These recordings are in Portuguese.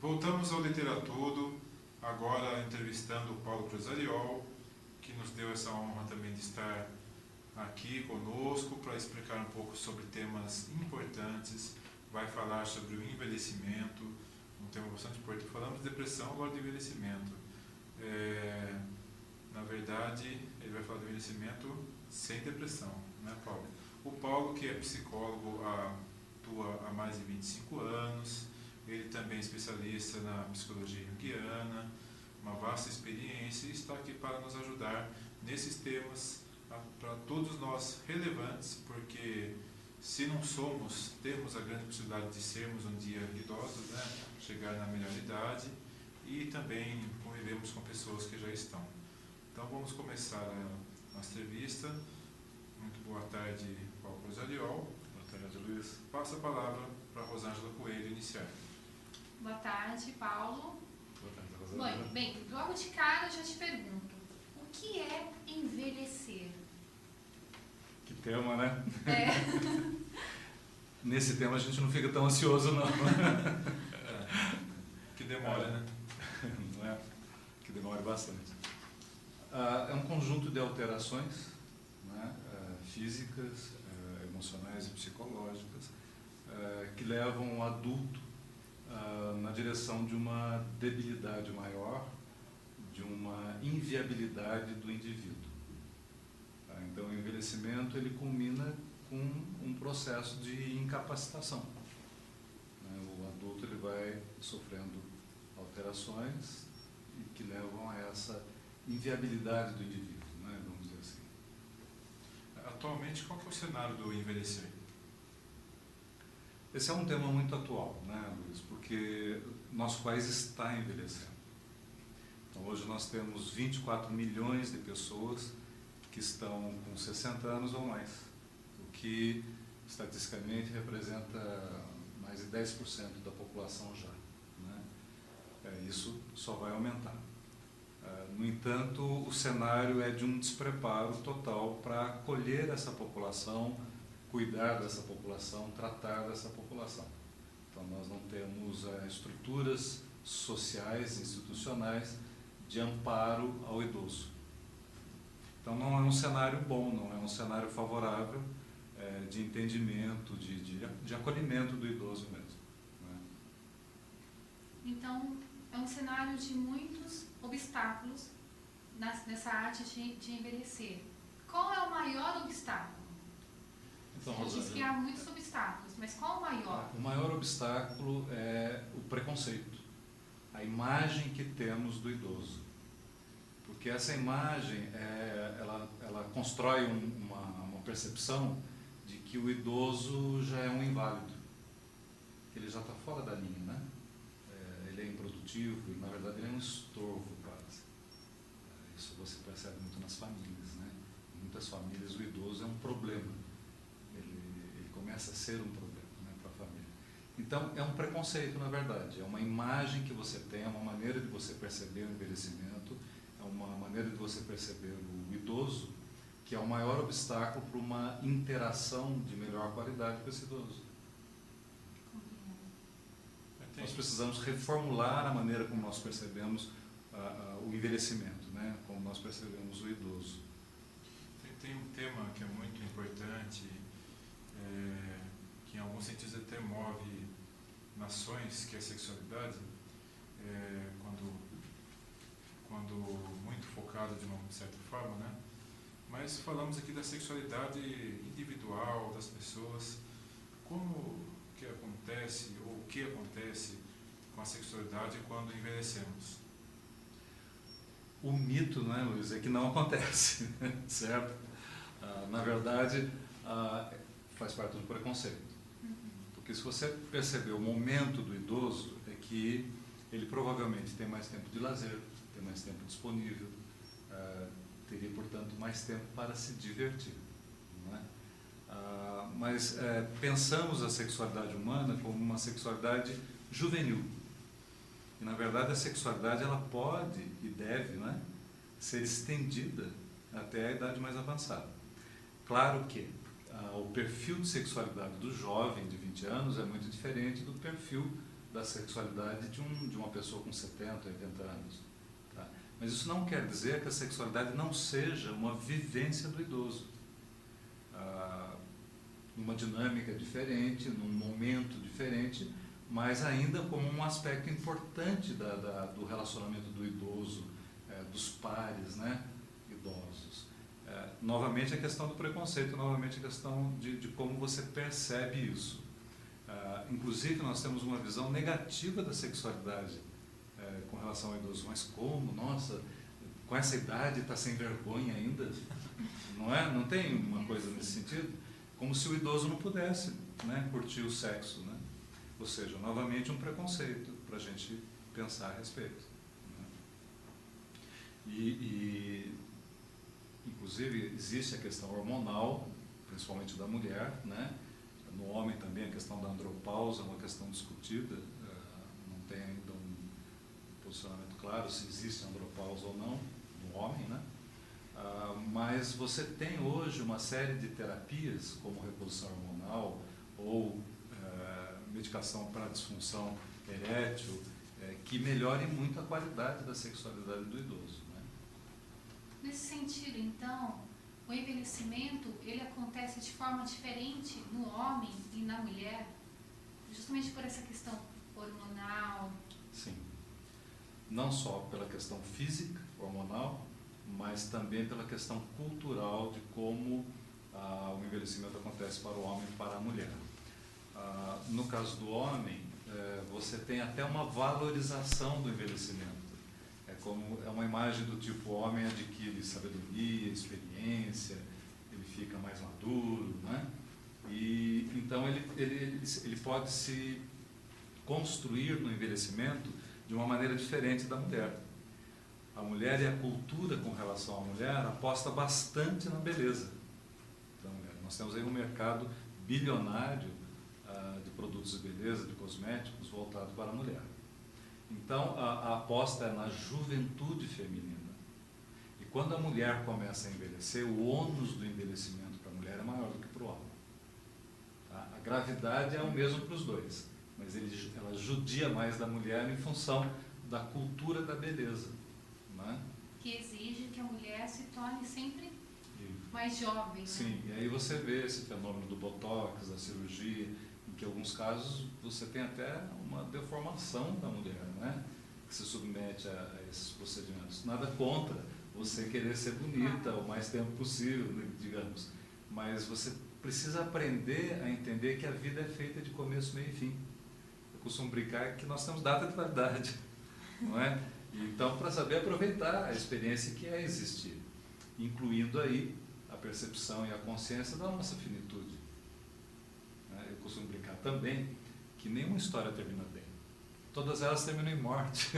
Voltamos ao Literatudo, agora entrevistando o Paulo Cruzariol, que nos deu essa honra também de estar aqui conosco para explicar um pouco sobre temas importantes. Vai falar sobre o envelhecimento, um tema bastante importante. Falamos de depressão, agora de envelhecimento. Na verdade, ele vai falar de envelhecimento sem depressão, né, Paulo? O Paulo, que é psicólogo, atua há mais de 25 anos, ele também é especialista na psicologia junguiana, uma vasta experiência, e está aqui para nos ajudar nesses temas, para todos nós relevantes, porque se não somos, temos a grande possibilidade de sermos um dia idosos, né? Chegar na melhor idade, e também convivemos com pessoas que já estão. Então vamos começar a nossa entrevista. Muito boa tarde, Paulo Cruzariol. Boa tarde, Luiz. Passo a palavra para a Rosângela Coelho iniciar. Boa tarde, Paulo. Boa tarde, Rosângela. Bem, logo de cara eu já te pergunto, o que é envelhecer? Que tema, né? É. Nesse tema a gente não fica tão ansioso, não. Que demora, né? Não é? Que demora bastante. É um conjunto de alterações, né? Físicas, emocionais e psicológicas, que levam o adulto na direção de uma debilidade maior, de uma inviabilidade do indivíduo. Então, o envelhecimento ele culmina com um processo de incapacitação. O adulto ele vai sofrendo alterações que levam a essa inviabilidade do indivíduo, né? Vamos dizer assim. Atualmente, qual que é o cenário do envelhecer? Esse é um tema muito atual, né, Luiz? Porque nosso país está envelhecendo. Então, hoje nós temos 24 milhões de pessoas que estão com 60 anos ou mais, o que estatisticamente representa mais de 10% da população já, né? Isso só vai aumentar. No entanto, o cenário é de um despreparo total para acolher essa população, cuidar dessa população, tratar dessa população. Então, nós não temos estruturas sociais, institucionais, de amparo ao idoso. Então, não é um cenário bom, não é um cenário favorável de entendimento, de acolhimento do idoso mesmo, né? Então, é um cenário de muitos obstáculos nessa arte de envelhecer. Qual é o maior obstáculo? Então, Você diz que há muitos obstáculos, mas qual o maior? O maior obstáculo é o preconceito, a imagem que temos do idoso. Porque essa imagem, ela constrói uma percepção de que o idoso já é um inválido, que ele já está fora da linha, né? Ele é improdutivo e, na verdade, ele é um estorvo quase. Isso você percebe muito nas famílias, né? Em muitas famílias, o idoso é um problema. Ele começa a ser um problema, né, para a família. Então, é um preconceito, na verdade. É uma imagem que você tem, é uma maneira de você perceber o envelhecimento, é uma maneira de você perceber o idoso, que é o maior obstáculo para uma interação de melhor qualidade com esse idoso. Nós precisamos reformular a maneira como nós percebemos o envelhecimento, né? Como nós percebemos o idoso. Tem um tema que é muito importante, que em alguns sentidos até move nações, que é a sexualidade, quando muito focado de uma certa forma, né? Mas falamos aqui da sexualidade individual das pessoas. Como que acontece, ou o que acontece com a sexualidade quando envelhecemos? O mito, né, Luiz, é que não acontece, certo? Na verdade, faz parte do preconceito. Porque se você perceber o momento do idoso, é que ele provavelmente tem mais tempo de lazer, tem mais tempo disponível, teria, portanto, mais tempo para se divertir, não é? Mas pensamos a sexualidade humana como uma sexualidade juvenil. E, na verdade, a sexualidade ela pode e deve, não é, ser estendida até a idade mais avançada. Claro que o perfil de sexualidade do jovem de 20 anos é muito diferente do perfil da sexualidade de uma pessoa com 70, 80 anos. Tá? Mas isso não quer dizer que a sexualidade não seja uma vivência do idoso. Numa dinâmica diferente, num momento diferente, mas ainda como um aspecto importante do relacionamento do idoso, dos pares, né, idosos. Novamente a questão do preconceito, novamente a questão de como você percebe isso. Inclusive nós temos uma visão negativa da sexualidade com relação ao idoso, mas como? Nossa, com essa idade está sem vergonha ainda? Não é? Não tem uma coisa nesse sentido? Como se o idoso não pudesse, né, curtir o sexo, né? Ou seja, novamente um preconceito para a gente pensar a respeito. Né? Inclusive, existe a questão hormonal, principalmente da mulher, né? No homem também a questão da andropausa é uma questão discutida, não tem ainda um posicionamento claro se existe andropausa ou não no homem, né? Mas você tem hoje uma série de terapias, como reposição hormonal ou medicação para disfunção erétil, que melhorem muito a qualidade da sexualidade do idoso. Né? Nesse sentido, então, o envelhecimento ele acontece de forma diferente no homem e na mulher, justamente por essa questão hormonal? Sim. Não só pela questão física, hormonal, mas também pela questão cultural de como o envelhecimento acontece para o homem e para a mulher. No caso do homem, você tem até uma valorização do envelhecimento. É uma imagem do tipo: o homem adquire sabedoria, experiência, ele fica mais maduro, né? E então ele pode se construir no envelhecimento de uma maneira diferente da mulher. A mulher e a cultura com relação à mulher aposta bastante na beleza da mulher. Nós temos aí um mercado bilionário de produtos de beleza, de cosméticos, voltado para a mulher. Então, a aposta é na juventude feminina. E quando a mulher começa a envelhecer, o ônus do envelhecimento para a mulher é maior do que para o homem. Tá? A gravidade é o mesmo para os dois, mas ela judia mais da mulher em função da cultura da beleza. Né? Que exige que a mulher se torne sempre mais jovem. Né? Sim, e aí você vê esse fenômeno do botox, da cirurgia, em que em alguns casos você tem até uma deformação da mulher, né? Que se submete a esses procedimentos. Nada contra você querer ser bonita o mais tempo possível, digamos, mas você precisa aprender a entender que a vida é feita de começo, meio e fim. Eu costumo brincar que nós temos data de validade, não é? Então, para saber aproveitar a experiência que é existir, incluindo aí a percepção e a consciência da nossa finitude. Eu costumo brincar também que nenhuma história termina bem. Todas elas terminam em morte.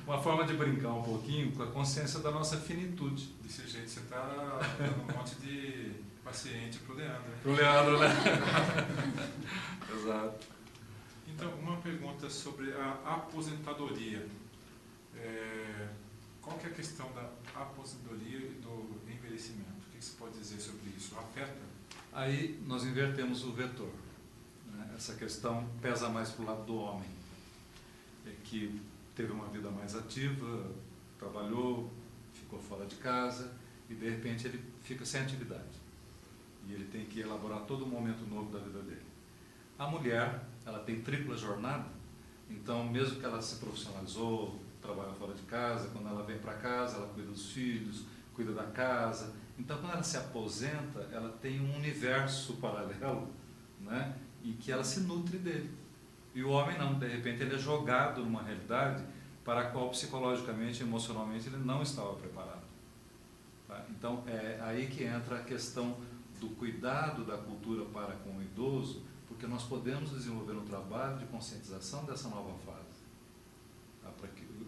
Uma forma de brincar um pouquinho com a consciência da nossa finitude. Desse jeito você está dando um monte de paciente para o Leandro. Hein? Para o Leandro, né? Exato. Então, uma pergunta sobre a aposentadoria. Qual que é a questão da aposentadoria e do envelhecimento? O que você pode dizer sobre isso? Afeta? Aí nós invertemos o vetor. Né? Essa questão pesa mais para o lado do homem, que teve uma vida mais ativa, trabalhou, ficou fora de casa e de repente ele fica sem atividade. E ele tem que elaborar todo um momento novo da vida dele. A mulher, ela tem tripla jornada, então mesmo que ela se profissionalizou, trabalha fora de casa, quando ela vem para casa, ela cuida dos filhos, cuida da casa. Então quando ela se aposenta, ela tem um universo paralelo, né, em que ela se nutre dele. E o homem não, de repente ele é jogado numa realidade para a qual psicologicamente, emocionalmente ele não estava preparado. Tá? Então é aí que entra a questão do cuidado da cultura para com o idoso, porque nós podemos desenvolver um trabalho de conscientização dessa nova fase. Tá?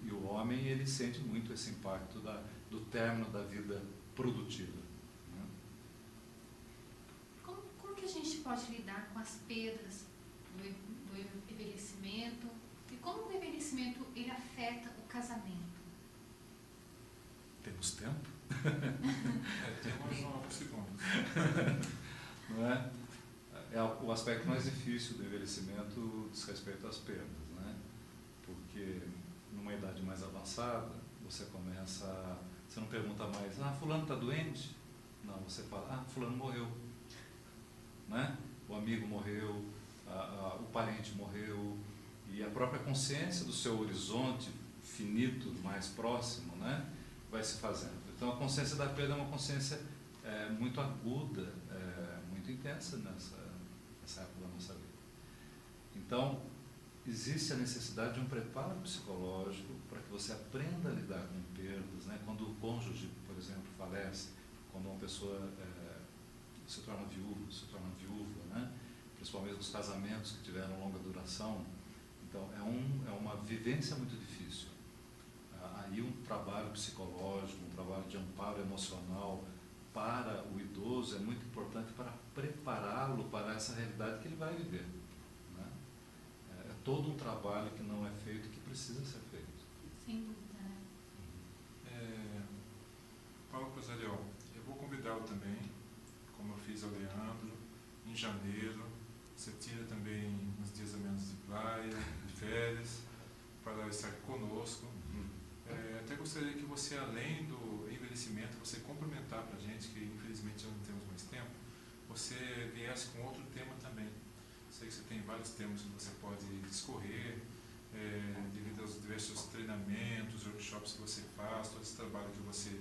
E o homem, ele sente muito esse impacto do término da vida produtiva. Né? Como que a gente pode lidar com as perdas do envelhecimento? E como o envelhecimento ele afeta o casamento? Temos tempo? Temos 9 segundos. Não é? o aspecto mais difícil do envelhecimento diz respeito às perdas, né? Porque numa idade mais avançada, você não pergunta mais, fulano está doente? Não, você fala, fulano morreu, né? O amigo morreu, o parente morreu, e a própria consciência do seu horizonte finito, mais próximo, né, vai se fazendo. Então a consciência da perda é uma consciência muito aguda, muito intensa nessa época da nossa vida. Então, existe a necessidade de um preparo psicológico para que você aprenda a lidar com perdas, né? Quando o cônjuge, por exemplo, falece, quando uma pessoa se torna viúva, né? Principalmente os casamentos que tiveram longa duração. Então, é uma vivência muito difícil. Aí um trabalho psicológico, um trabalho de amparo emocional para o idoso é muito importante para prepará-lo para essa realidade que ele vai viver, né? É todo um trabalho que não é feito, que precisa ser feito. Sem dúvida, né? Paulo Cosariol, eu vou convidá-lo também, como eu fiz ao Leandro, em janeiro. Você tira também uns dias a menos de praia, de férias, para estar conosco. Até gostaria que você, além do envelhecimento, você complementar para a gente, que infelizmente já não temos mais tempo, você viesse com outro tema também. Sei que você tem vários temas que você pode discorrer, devido aos diversos treinamentos, workshops que você faz, todo esse trabalho que você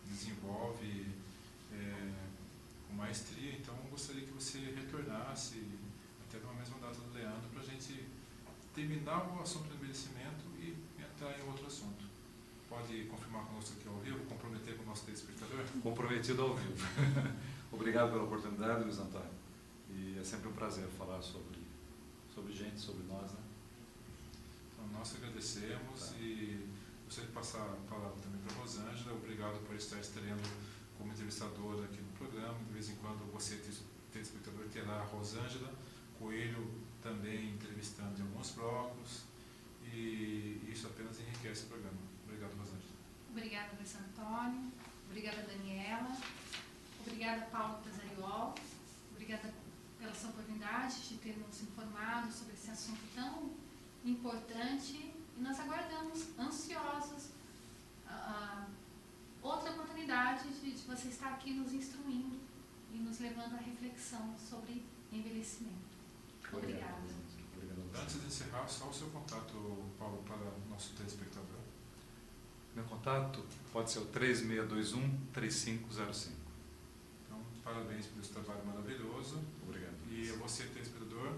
desenvolve com maestria. Então, gostaria que você retornasse, até numa mesma data do Leandro, para a gente terminar o assunto do envelhecimento e entrar em outro assunto. Pode confirmar conosco aqui ao vivo, comprometer com o nosso telespectador? Comprometido ao vivo. Obrigado pela oportunidade, Luiz Antônio. E é sempre um prazer falar sobre gente, sobre nós, né? Então, nós agradecemos e gostaria de passar a palavra também para a Rosângela. Obrigado por estar estreando como entrevistadora aqui no programa. De vez em quando você, telespectador, terá a Rosângela Coelho também entrevistando em alguns blocos. E isso apenas enriquece o programa. Obrigado, Rosângela. Obrigada, Luiz Antônio. Obrigada, Daniela. Obrigada, Paulo Cosariol. Obrigada pela sua oportunidade de ter nos informado sobre esse assunto tão importante. E nós aguardamos, ansiosos, outra oportunidade de você estar aqui nos instruindo e nos levando à reflexão sobre envelhecimento. Obrigada. Antes de encerrar, só o seu contato, Paulo, para o nosso telespectador. Meu contato pode ser o 3621-3505. Então, parabéns pelo seu trabalho maravilhoso. Obrigado. E a você, telespectador,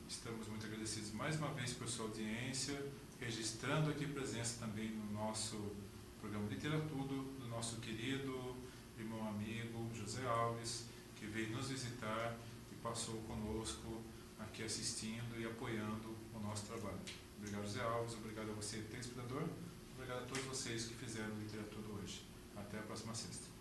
estamos muito agradecidos mais uma vez por sua audiência, registrando aqui presença também no nosso programa Literatudo, do nosso querido irmão amigo José Alves, que veio nos visitar e passou conosco aqui assistindo e apoiando o nosso trabalho. Obrigado, José Alves. Obrigado a você, telespectador. Obrigado a todos vocês que fizeram Literatura hoje. Até a próxima sexta.